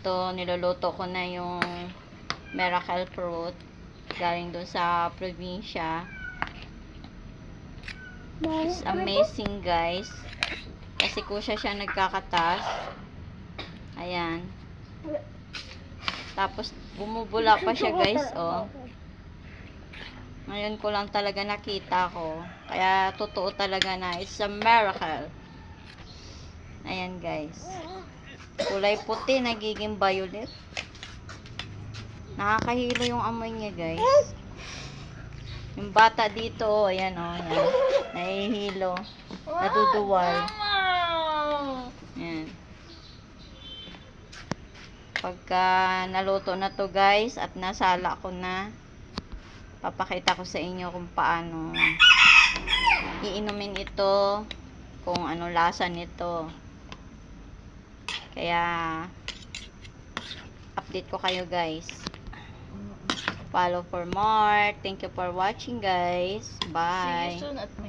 ito, niluluto ko na yung miracle fruit. Galing doon sa probinsya. It's amazing, guys. Kasi kusya siya nagkakatas. Ayan. Tapos, bumubula pa siya, guys, oh. Ngayon ko lang talaga nakita ko. Kaya, totoo talaga na it's a miracle. Ayan, guys. Kulay puti, nagiging violet. Nakakahilo yung amoy niya, guys. Yung bata dito, oh, ayan, oh, ayan. Nahihilo. Naduduwal. Ayan. Pagka naluto na to, guys, at nasala ko na, papakita ko sa inyo kung paano iinumin ito, kung ano lasa nito. Kaya update ko kayo, guys. Follow for more. Thank you for watching, guys. Bye. See you soon at my